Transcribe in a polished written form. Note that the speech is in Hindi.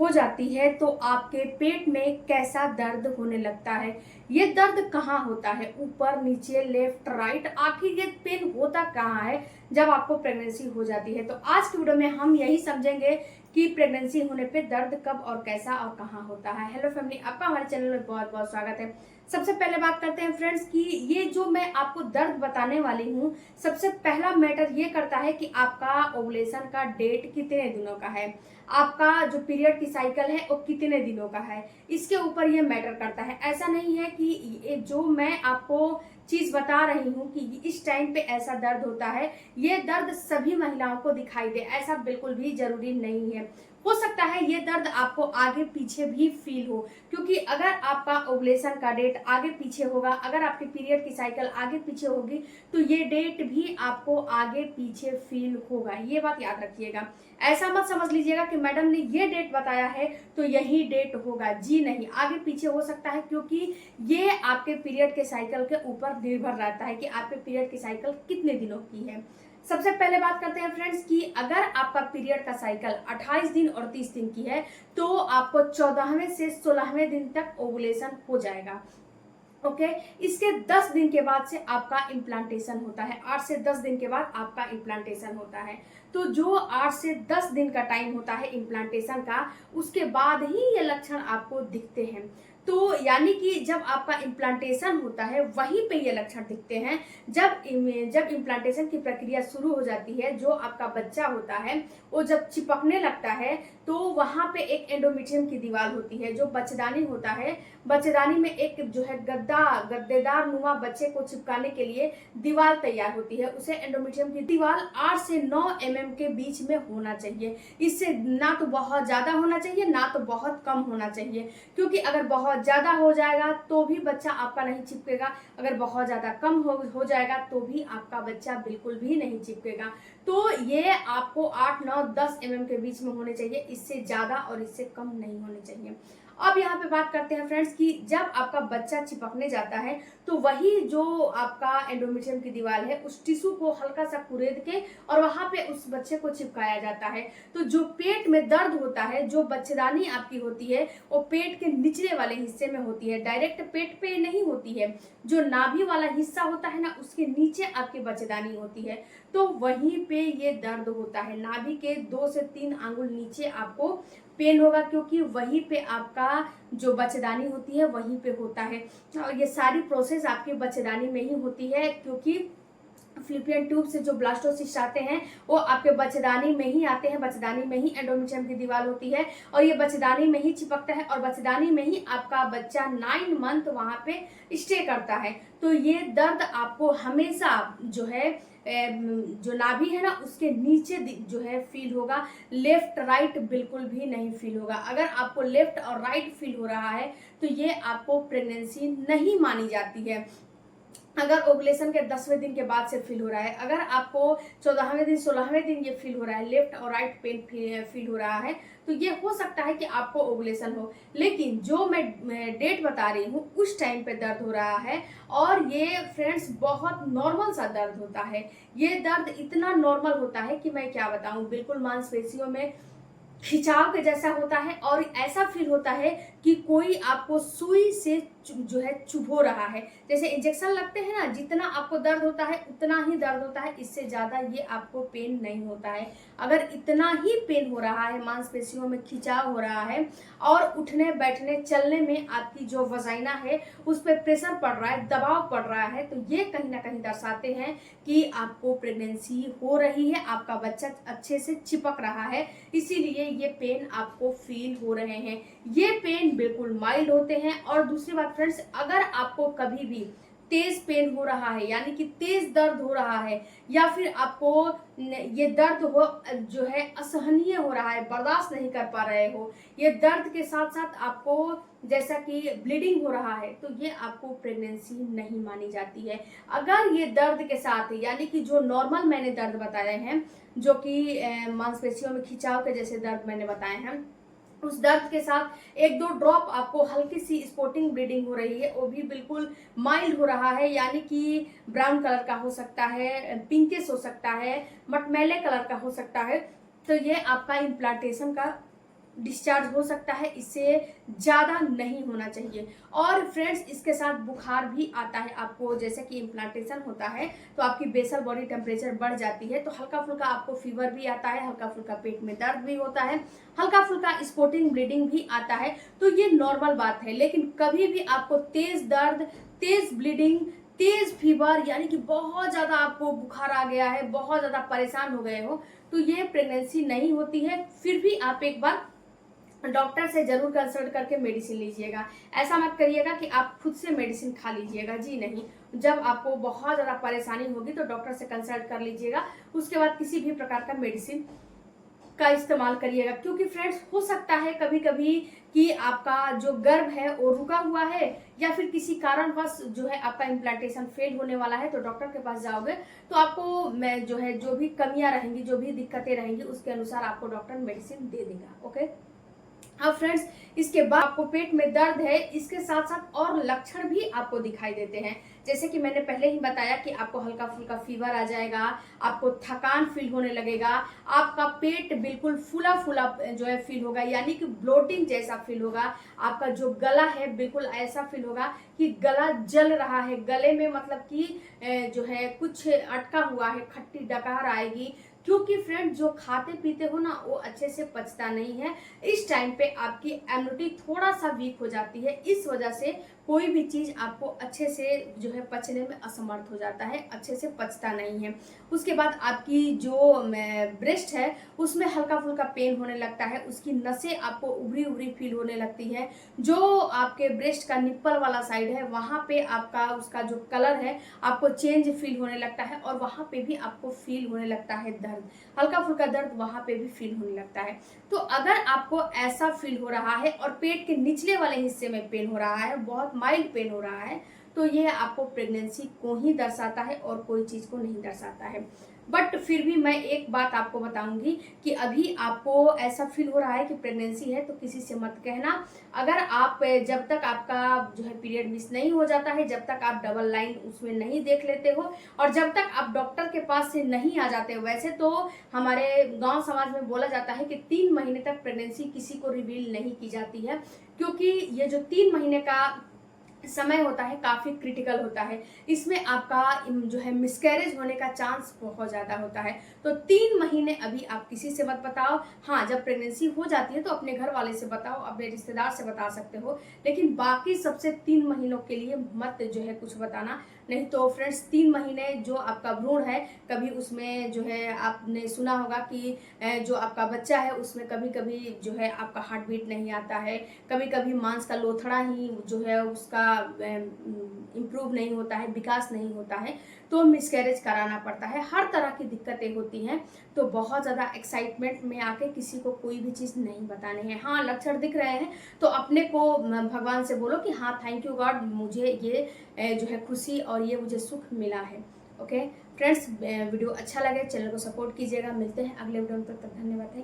हो जाती है तो आपके पेट में कैसा दर्द होने लगता है। ये दर्द कहाँ होता है, ऊपर नीचे लेफ्ट राइट, आखिर ये पेन होता कहाँ है जब आपको प्रेगनेंसी हो जाती है। तो आज की वीडियो में हम यही समझेंगे कि प्रेगनेंसी होने पे दर्द कब और कैसा और कहाँ होता है। हेलो फैमिली, आपका हमारे चैनल में बहुत बहुत स्वागत है। सबसे पहले बात करते हैं फ्रेंड्स कि ये जो मैं आपको दर्द बताने वाली हूँ, सबसे पहला मैटर ये करता है कि आपका ओवुलेशन का डेट कितने दिनों का है, आपका जो पीरियड की साइकिल है वो कितने दिनों का है, इसके ऊपर ये मैटर करता है। ऐसा नहीं है कि ये जो मैं आपको चीज बता रही हूँ कि इस टाइम पे ऐसा दर्द होता है, ये दर्द सभी महिलाओं को दिखाई दे, ऐसा बिल्कुल भी जरूरी नहीं है। हो सकता है ये दर्द आपको आगे पीछे भी फील हो, क्योंकि अगर आपका ओवुलेशन का डेट आगे पीछे होगा, अगर आपकी पीरियड की साइकिल आगे पीछे होगी तो ये डेट भी आपको आगे पीछे फील होगा। ये बात याद रखिएगा। ऐसा मत समझ लीजिएगा कि मैडम ने ये डेट बताया है तो यही डेट होगा, जी नहीं, आगे पीछे हो सकता है, क्योंकि ये आपके पीरियड के साइकिल के ऊपर निर्भर रहता है कि आपके पीरियड की साइकिल कितने दिनों की है। सबसे पहले बात करते हैं फ्रेंड्स कि अगर आपका पीरियड का साइकिल 28 दिन और 30 दिन की है तो आपको 14वें से 16वें दिन तक ओवुलेशन हो जाएगा। ओके, इसके 10 दिन के बाद से आपका इम्प्लांटेशन होता है। 8 से 10 दिन के बाद आपका इम्प्लांटेशन होता है। तो जो 8 से 10 दिन का टाइम होता है इम्प्लांटेशन का, उसके बाद ही ये लक्षण आपको दिखते हैं। तो यानी कि जब आपका इम्प्लांटेशन होता है वहीं पे ये लक्षण दिखते हैं। जब इम्प्लांटेशन की प्रक्रिया शुरू हो जाती है, जो आपका बच्चा होता है वो जब चिपकने लगता है तो वहां पे एक एंडोमेट्रियम की दीवार होती है, जो बच्चेदानी होता है। बच्चेदानी में एक जो है गद्देदार नुमा बच्चे को चिपकाने के लिए दीवार तैयार होती है, उसे एंडोमेट्रियम की दीवार 8 से 9 mm के बीच में होना चाहिए। इससे ना तो बहुत ज्यादा होना चाहिए ना तो बहुत कम होना चाहिए, क्योंकि अगर बहुत ज्यादा हो जाएगा तो भी बच्चा आपका नहीं चिपकेगा, अगर बहुत ज्यादा कम हो जाएगा तो भी आपका बच्चा बिल्कुल भी नहीं चिपकेगा। तो ये आपको 8, 9, 10 mm के बीच में होने चाहिए, इससे ज्यादा और इससे कम नहीं होने चाहिए। अब यहाँ पे बात करते हैं फ्रेंड्स कि जब आपका बच्चा चिपकने जाता है तो वही जो आपका एंडोमेट्रियम की दीवार है उस टिश्यू को हल्का सा कुरेद के और वहां पे उस बच्चे को चिपकाया जाता है। तो जो पेट में दर्द होता है, जो बच्चेदानी आपकी होती है वो पेट के निचले वाले हिस्से में होती है, डायरेक्ट पेट पे नहीं होती है। जो नाभि वाला हिस्सा होता है ना, उसके नीचे आपकी बच्चेदानी होती है, तो वहीं पे ये दर्द होता है। नाभि के 2 से 3 आंगुल नीचे आपको पेन होगा, क्योंकि वहीं पे आपका जो बच्चेदानी होती है वहीं पे होता है। और ये सारी प्रोसेस आपकी बच्चेदानी में ही होती है, क्योंकि फ्लिपियन ट्यूब से जो ब्लास्टोसिस्ट आते हैं वो आपके बच्चेदानी में ही आते हैं, बच्चेदानी में ही एंडोमेट्रियम की दीवार होती है और ये बच्चेदानी में ही चिपकता है और बच्चेदानी में ही आपका बच्चा 9 मंथ वहां पे स्टे करता है। तो ये दर्द आपको हमेशा जो है जो नाभि है ना उसके नीचे जो है फील होगा, लेफ्ट राइट बिल्कुल भी नहीं फील होगा। अगर आपको लेफ्ट और राइट फील हो रहा है तो ये आपको प्रेगनेंसी नहीं मानी जाती है। अगर ओवुलेशन के 10वें दिन के बाद से फील हो रहा है, अगर आपको 14वें दिन 16वें दिन ये फील हो रहा है, लेफ्ट और राइट पेन फील हो रहा है, तो ये हो सकता है कि आपको ओवुलेशन हो। लेकिन जो मैं डेट बता रही हूँ उस टाइम पे दर्द हो रहा है और ये फ्रेंड्स बहुत नॉर्मल सा दर्द होता है। ये दर्द इतना नॉर्मल होता है कि मैं क्या बताऊं, बिल्कुल मांसपेशियों में खिंचाव के जैसा होता है और ऐसा फील होता है कि कोई आपको सुई से जो है चुभो रहा है। जैसे इंजेक्शन लगते हैं ना, जितना आपको दर्द होता है उतना ही दर्द होता है, इससे ज्यादा ये आपको पेन नहीं होता है। अगर इतना ही पेन हो रहा है, मांसपेशियों में खिंचाव हो रहा है और उठने बैठने चलने में आपकी जो वजाइना है उस पर प्रेशर पड़ रहा है, दबाव पड़ रहा है, तो ये कहीं ना कहीं दर्शाते हैं कि आपको प्रेगनेंसी हो रही है, आपका बच्चा अच्छे से चिपक रहा है, इसीलिए ये पेन आपको फील हो रहे हैं। ये पेन बिल्कुल माइल्ड होते हैं। और दूसरी बात फ्रेंड्स, अगर आपको कभी भी तेज पेन हो रहा है, यानी कि तेज दर्द हो रहा है, या फिर आपको ये दर्द हो जो है असहनीय हो रहा है, बर्दाश्त नहीं कर पा रहे हो, ये दर्द के साथ साथ आपको जैसा कि ब्लीडिंग हो रहा है, तो ये आपको प्रेगनेंसी नहीं मानी जाती है। अगर ये दर्द के साथ यानी कि जो नॉर्मल मैंने दर्द बताए हैं, जो कि मांसपेशियों में खिंचाव के जैसे दर्द मैंने बताए हैं, उस दर्द के साथ 1-2 ड्रॉप आपको हल्की सी स्पॉटिंग ब्लीडिंग हो रही है, वो भी बिल्कुल माइल्ड हो रहा है, यानी कि ब्राउन कलर का हो सकता है, पिंकिश हो सकता है, मटमैले कलर का हो सकता है, तो ये आपका इम्प्लांटेशन का डिस्चार्ज हो सकता है, इससे ज़्यादा नहीं होना चाहिए। और फ्रेंड्स इसके साथ बुखार भी आता है आपको, जैसे कि इम्प्लांटेशन होता है तो आपकी बेसल बॉडी टेम्परेचर बढ़ जाती है, तो हल्का फुल्का आपको फीवर भी आता है, हल्का फुल्का पेट में दर्द भी होता है, हल्का फुल्का स्पॉटिंग ब्लीडिंग भी आता है। तो ये नॉर्मल बात है, लेकिन कभी भी आपको तेज दर्द, तेज ब्लीडिंग, तेज फीवर, यानी कि बहुत ज़्यादा आपको बुखार आ गया है, बहुत ज़्यादा परेशान हो गए हो, तो ये प्रेगनेंसी नहीं होती है। फिर भी आप एक बार डॉक्टर से जरूर कंसल्ट करके मेडिसिन लीजिएगा। ऐसा मत करिएगा कि आप खुद से मेडिसिन खा लीजिएगा, जी नहीं। जब आपको बहुत ज़्यादा परेशानी होगी तो डॉक्टर से कंसल्ट कर लीजिएगा, उसके बाद किसी भी प्रकार का मेडिसिन का इस्तेमाल करिएगा। क्योंकि फ्रेंड्स हो सकता है कभी कभी कि आपका जो गर्भ है वो रुका हुआ है, या फिर किसी कारणवश जो है आपका इम्प्लांटेशन फेल होने वाला है, तो डॉक्टर के पास जाओगे तो आपको मैं जो है जो भी कमियां रहेंगी, जो भी दिक्कतें रहेंगी, उसके अनुसार आपको डॉक्टर मेडिसिन दे देगा। ओके। अब फ्रेंड्स इसके बाद आपको पेट में दर्द है, इसके साथ साथ और लक्षण भी आपको दिखाई देते हैं। जैसे कि मैंने पहले ही बताया कि आपको हल्का फुल्का फीवर आ जाएगा, आपको थकान फील होने लगेगा, आपका पेट बिल्कुल फूला फूला जो है फील होगा, यानी कि ब्लोटिंग जैसा फील होगा। आपका जो गला है बिल्कुल ऐसा फील होगा कि गला जल रहा है, गले में मतलब कि जो है कुछ अटका हुआ है, खट्टी डकार आएगी। क्योंकि फ्रेंड जो खाते पीते हो ना वो अच्छे से पचता नहीं है, इस टाइम पे आपकी इम्यूनिटी थोड़ा सा वीक हो जाती है, इस वजह से कोई भी चीज आपको अच्छे से जो है पचने में असमर्थ हो जाता है, अच्छे से पचता नहीं है। उसके बाद आपकी जो ब्रेस्ट है उसमें हल्का फुल्का पेन होने लगता है, उसकी नसें आपको उभरी उभरी फील होने लगती है। जो आपके ब्रेस्ट का निप्पल वाला साइड है वहां पे आपका उसका जो कलर है आपको चेंज फील होने लगता है, और वहां पे भी आपको फील होने लगता है दर्द, हल्का फुल्का दर्द वहां पे भी फील होने लगता है। तो अगर आपको ऐसा फील हो रहा है और पेट के निचले वाले हिस्से में पेन हो रहा है, बहुत माइल्ड पेन हो रहा है, तो ये आपको प्रेगनेंसी को ही दर्शाता है और कोई चीज को नहीं दर्शाता है। बट फिर भी मैं एक बात आपको बताऊंगी कि अभी आपको ऐसा फील हो रहा है कि प्रेगनेंसी है तो किसी से मत कहना। अगर आप जब तक आपका जो है पीरियड मिस नहीं हो जाता है, जब तक आप डबल लाइन उसमें नहीं देख लेते हो, और जब तक आप डॉक्टर के पास से नहीं आ जाते हो। वैसे तो हमारे गांव समाज में बोला जाता है कि 3 महीने तक प्रेगनेंसी किसी को रिवील नहीं की जाती है, क्योंकि ये जो 3 महीने का समय होता है काफी क्रिटिकल होता है, इसमें आपका जो है मिसकैरेज होने का चांस बहुत ज्यादा होता है। तो 3 महीने अभी आप किसी से मत बताओ। हाँ, जब प्रेगनेंसी हो जाती है तो अपने घर वाले से बताओ, अपने रिश्तेदार से बता सकते हो, लेकिन बाकी सबसे 3 महीनों के लिए मत जो है कुछ बताना। नहीं तो फ्रेंड्स 3 महीने जो आपका भ्रूण है, कभी उसमें जो है आपने सुना होगा कि जो आपका बच्चा है उसमें कभी कभी जो है आपका हार्ट बीट नहीं आता है, कभी कभी मांस का लोथड़ा ही जो है उसका इम्प्रूव नहीं होता है, विकास नहीं होता है, तो मिसकैरेज कराना पड़ता है, हर तरह की दिक्कतें होती हैं। तो बहुत ज़्यादा एक्साइटमेंट में आके किसी को कोई भी चीज़ नहीं बतानी है। हाँ, लक्षण दिख रहे हैं तो अपने को भगवान से बोलो कि हाँ थैंक यू गॉड, मुझे ये जो है खुशी और ये मुझे सुख मिला है। ओके फ्रेंड्स, वीडियो अच्छा लगे चैनल को सपोर्ट कीजिएगा। मिलते हैं अगले वीडियो में, तब तक धन्यवाद, थैंक यू।